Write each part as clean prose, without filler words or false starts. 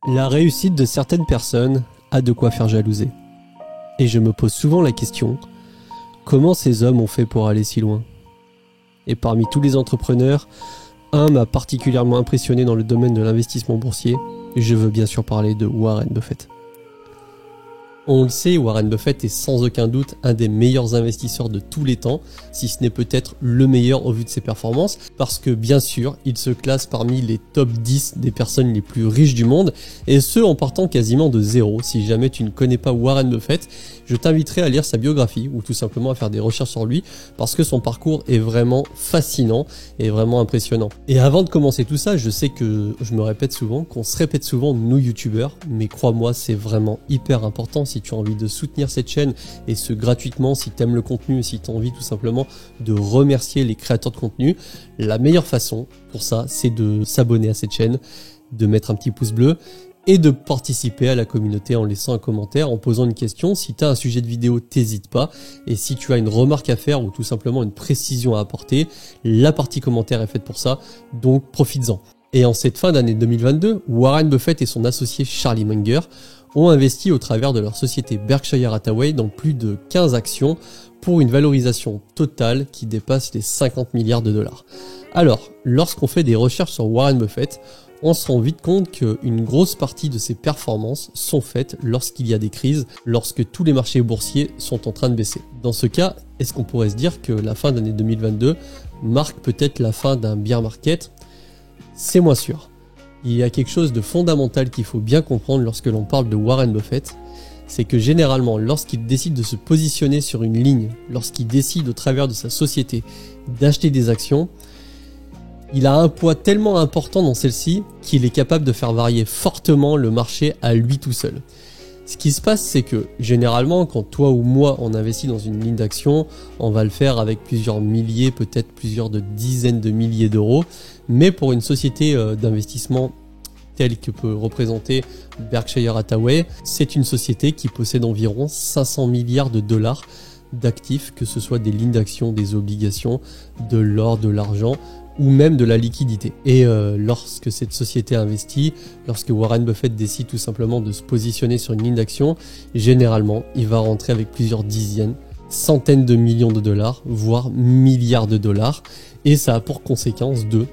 La réussite de certaines personnes a de quoi faire jalouser. Et je me pose souvent la question, comment ces hommes ont fait pour aller si loin? Et parmi tous les entrepreneurs, un m'a particulièrement impressionné dans le domaine de l'investissement boursier, et je veux bien sûr parler de Warren Buffett. On le sait, Warren Buffett est sans aucun doute un des meilleurs investisseurs de tous les temps, si ce n'est peut-être le meilleur au vu de ses performances, parce que bien sûr, il se classe parmi les top 10 des personnes les plus riches du monde, et ce en partant quasiment de zéro. Si jamais tu ne connais pas Warren Buffett, je t'inviterai à lire sa biographie, ou tout simplement à faire des recherches sur lui, parce que son parcours est vraiment fascinant et vraiment impressionnant. Et avant de commencer tout ça, je sais que je me répète souvent, qu'on se répète souvent nous youtubeurs, mais crois-moi, c'est vraiment hyper important si tu as envie de soutenir cette chaîne, et ce gratuitement, si tu aimes le contenu, si tu as envie tout simplement de remercier les créateurs de contenu. La meilleure façon pour ça, c'est de s'abonner à cette chaîne, de mettre un petit pouce bleu, et de participer à la communauté en laissant un commentaire, en posant une question. Si tu as un sujet de vidéo, t'hésites pas. Et si tu as une remarque à faire ou tout simplement une précision à apporter, la partie commentaire est faite pour ça, donc profites-en. Et en cette fin d'année 2022, Warren Buffett et son associé Charlie Munger ont investi au travers de leur société Berkshire Hathaway dans plus de 15 actions pour une valorisation totale qui dépasse les 50 milliards de dollars. Alors, lorsqu'on fait des recherches sur Warren Buffett, on se rend vite compte qu'une grosse partie de ses performances sont faites lorsqu'il y a des crises, lorsque tous les marchés boursiers sont en train de baisser. Dans ce cas, est-ce qu'on pourrait se dire que la fin d'année 2022 marque peut-être la fin d'un bear market? C'est moins sûr. Il y a quelque chose de fondamental qu'il faut bien comprendre lorsque l'on parle de Warren Buffett, c'est que généralement, lorsqu'il décide de se positionner sur une ligne, lorsqu'il décide au travers de sa société d'acheter des actions, il a un poids tellement important dans celle-ci qu'il est capable de faire varier fortement le marché à lui tout seul. Ce qui se passe, c'est que généralement, quand toi ou moi on investit dans une ligne d'action, on va le faire avec plusieurs milliers, peut-être plusieurs de dizaines de milliers d'euros. Mais pour une société d'investissement telle que peut représenter Berkshire Hathaway, c'est une société qui possède environ 500 milliards de dollars d'actifs, que ce soit des lignes d'action, des obligations, de l'or, de l'argent, ou même de la liquidité. Et lorsque cette société investit, lorsque Warren Buffett décide tout simplement de se positionner sur une ligne d'action, généralement, il va rentrer avec plusieurs dizaines, centaines de millions de dollars, voire milliards de dollars. Et ça a pour conséquence de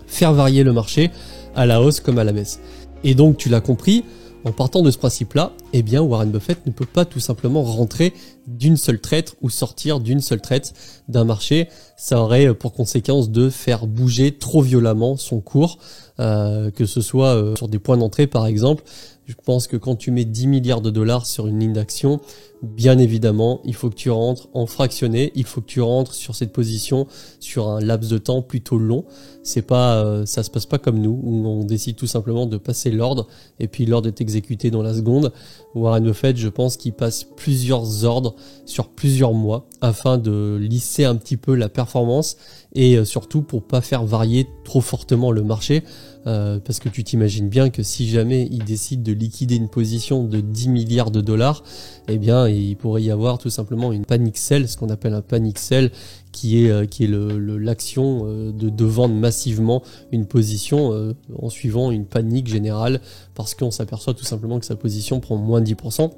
faire varier le marché à la hausse comme à la baisse. Et donc, tu l'as compris, en partant de ce principe-là, eh bien Warren Buffett ne peut pas tout simplement rentrer d'une seule traite ou sortir d'une seule traite d'un marché. Ça aurait pour conséquence de faire bouger trop violemment son cours, que ce soit sur des points d'entrée par exemple. Je pense que quand tu mets 10 milliards de dollars sur une ligne d'action, bien évidemment, il faut que tu rentres en fractionné, il faut que tu rentres sur cette position sur un laps de temps plutôt long. C'est pas, ça se passe pas comme nous, où on décide tout simplement de passer l'ordre et puis l'ordre est exécuté dans la seconde. Warren Buffett, je pense qu'il passe plusieurs ordres sur plusieurs mois afin de lisser un petit peu la performance et surtout pour pas faire varier trop fortement le marché. Parce que tu t'imagines bien que si jamais il décide de liquider une position de 10 milliards de dollars, eh bien il pourrait y avoir tout simplement une panic sell, ce qu'on appelle un panic sell, qui est l'action de vendre massivement une position en suivant une panique générale, parce qu'on s'aperçoit tout simplement que sa position prend moins de 10%.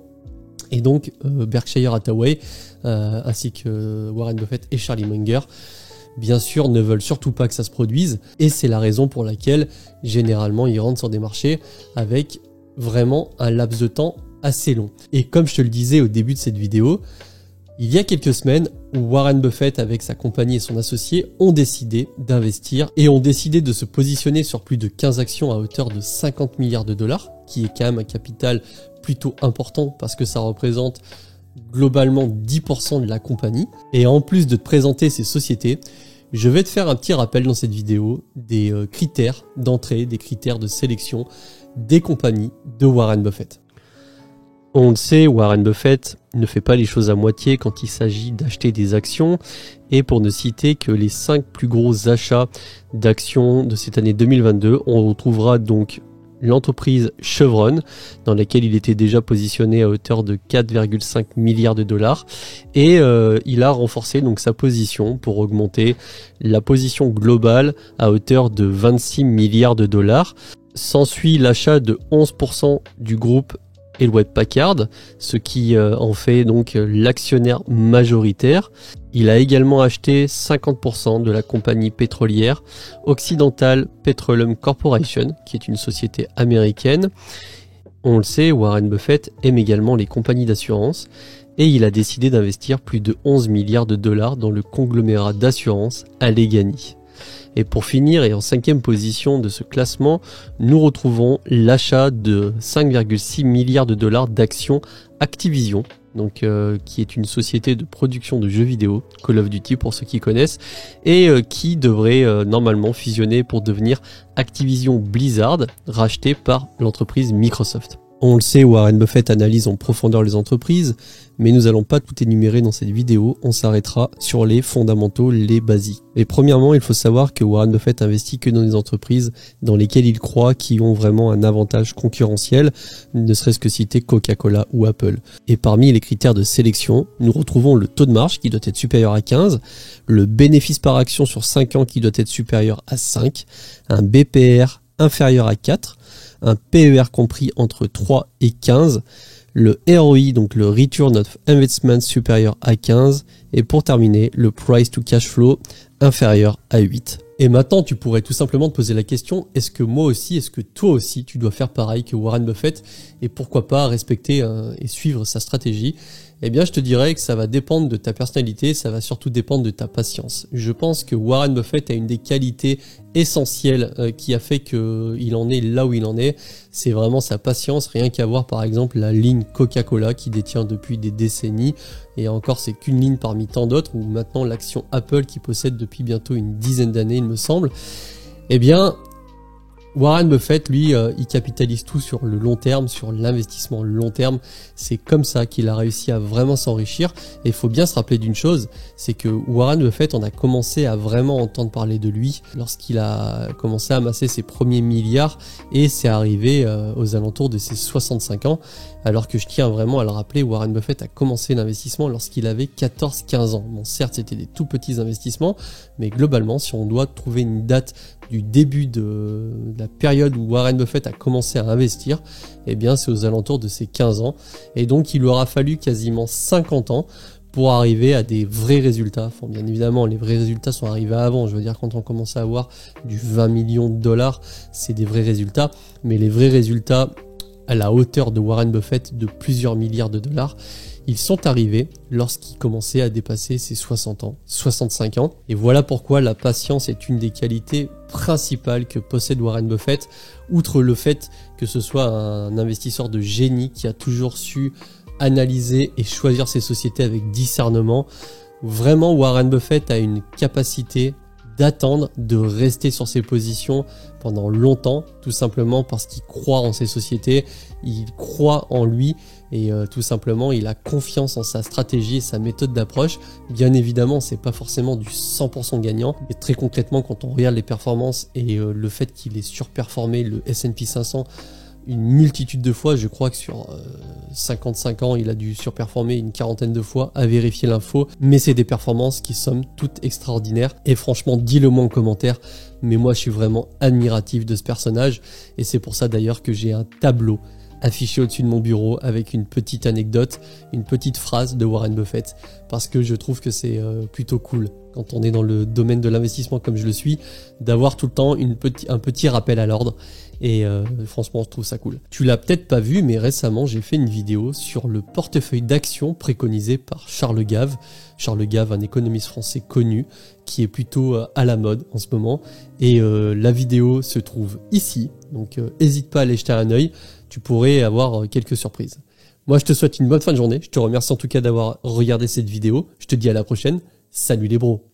Et donc Berkshire Hathaway, ainsi que Warren Buffett et Charlie Munger, bien sûr, ne veulent surtout pas que ça se produise, et c'est la raison pour laquelle, généralement, ils rentrent sur des marchés avec vraiment un laps de temps assez long. Et comme je te le disais au début de cette vidéo, il y a quelques semaines, Warren Buffett, avec sa compagnie et son associé, ont décidé d'investir et ont décidé de se positionner sur plus de 15 actions à hauteur de 50 milliards de dollars, qui est quand même un capital plutôt important parce que ça représente globalement 10% de la compagnie. Et en plus de te présenter ces sociétés, je vais te faire un petit rappel dans cette vidéo des critères d'entrée, des critères de sélection des compagnies de Warren Buffett. On le sait, Warren Buffett ne fait pas les choses à moitié quand il s'agit d'acheter des actions. Et pour ne citer que les 5 plus gros achats d'actions de cette année 2022, on retrouvera donc l'entreprise Chevron, dans laquelle il était déjà positionné à hauteur de 4,5 milliards de dollars, et il a renforcé donc sa position pour augmenter la position globale à hauteur de 26 milliards de dollars. s'ensuit l'achat de 11% du groupe Hewlett Packard, ce qui en fait donc l'actionnaire majoritaire. Il a également acheté 50% de la compagnie pétrolière Occidental Petroleum Corporation, qui est une société américaine. On le sait, Warren Buffett aime également les compagnies d'assurance et il a décidé d'investir plus de 11 milliards de dollars dans le conglomérat d'assurance Allegheny. Et pour finir, et en 5e position de ce classement, nous retrouvons l'achat de 5,6 milliards de dollars d'actions Activision, donc qui est une société de production de jeux vidéo, Call of Duty pour ceux qui connaissent, et qui devrait normalement fusionner pour devenir Activision Blizzard, racheté par l'entreprise Microsoft. On le sait, Warren Buffett analyse en profondeur les entreprises, mais nous allons pas tout énumérer dans cette vidéo, on s'arrêtera sur les fondamentaux, les basiques. Et premièrement, il faut savoir que Warren Buffett investit que dans des entreprises dans lesquelles il croit, qui ont vraiment un avantage concurrentiel, ne serait-ce que citer Coca-Cola ou Apple. Et parmi les critères de sélection, nous retrouvons le taux de marge qui doit être supérieur à 15, le bénéfice par action sur 5 ans qui doit être supérieur à 5, un BPR inférieur à 4, un PER compris entre 3 et 15, le ROI, donc le Return of Investment supérieur à 15, et pour terminer, le Price to Cash Flow inférieur à 8. Et maintenant, tu pourrais tout simplement te poser la question, est-ce que moi aussi, est-ce que toi aussi, tu dois faire pareil que Warren Buffett, et pourquoi pas respecter et suivre sa stratégie? Eh bien, je te dirais que ça va dépendre de ta personnalité, ça va surtout dépendre de ta patience. Je pense que Warren Buffett a une des qualités essentielles qui a fait qu'il en est là où il en est. C'est vraiment sa patience, rien qu'à voir par exemple la ligne Coca-Cola qui détient depuis des décennies. Et encore, c'est qu'une ligne parmi tant d'autres, ou maintenant l'action Apple qui possède depuis bientôt une dizaine d'années, il me semble. Eh bien, Warren Buffett, lui, il capitalise tout sur le long terme, sur l'investissement long terme. C'est comme ça qu'il a réussi à vraiment s'enrichir. Et il faut bien se rappeler d'une chose, c'est que Warren Buffett, on a commencé à vraiment entendre parler de lui lorsqu'il a commencé à amasser ses premiers milliards, et c'est arrivé aux alentours de ses 65 ans. Alors que je tiens vraiment à le rappeler, Warren Buffett a commencé l'investissement lorsqu'il avait 14-15 ans. Bon, certes, c'était des tout petits investissements, mais globalement, si on doit trouver une date du début de la période où Warren Buffett a commencé à investir, eh bien c'est aux alentours de ses 15 ans. Et donc il lui aura fallu quasiment 50 ans pour arriver à des vrais résultats. Enfin, bien évidemment, les vrais résultats sont arrivés avant. Je veux dire, quand on commence à avoir du 20 millions de dollars, c'est des vrais résultats. Mais les vrais résultats à la hauteur de Warren Buffett de plusieurs milliards de dollars, ils sont arrivés lorsqu'il commençait à dépasser ses 60 ans, 65 ans. Et voilà pourquoi la patience est une des qualités principales que possède Warren Buffett, outre le fait que ce soit un investisseur de génie qui a toujours su analyser et choisir ses sociétés avec discernement. Vraiment, Warren Buffett a une capacité d'attendre, de rester sur ses positions pendant longtemps, tout simplement parce qu'il croit en ses sociétés, il croit en lui et tout simplement il a confiance en sa stratégie et sa méthode d'approche. Bien évidemment, c'est pas forcément du 100% gagnant, mais très concrètement, quand on regarde les performances et le fait qu'il ait surperformé le S&P 500 une multitude de fois, je crois que sur 55 ans, il a dû surperformer une quarantaine de fois, à vérifier l'info, mais c'est des performances qui sont toutes extraordinaires, et franchement, dis-le moi en commentaire, mais moi je suis vraiment admiratif de ce personnage, et c'est pour ça d'ailleurs que j'ai un tableau affiché au-dessus de mon bureau avec une petite anecdote, une petite phrase de Warren Buffett, parce que je trouve que c'est plutôt cool, quand on est dans le domaine de l'investissement comme je le suis, d'avoir tout le temps un petit rappel à l'ordre. Et franchement, je trouve ça cool. Tu l'as peut-être pas vu, mais récemment, j'ai fait une vidéo sur le portefeuille d'actions préconisé par Charles Gave. Charles Gave, un économiste français connu, qui est plutôt à la mode en ce moment. Et la vidéo se trouve ici, donc n'hésite pas à aller jeter un œil. Tu pourrais avoir quelques surprises. Moi, je te souhaite une bonne fin de journée. Je te remercie en tout cas d'avoir regardé cette vidéo. Je te dis à la prochaine. Salut les bros.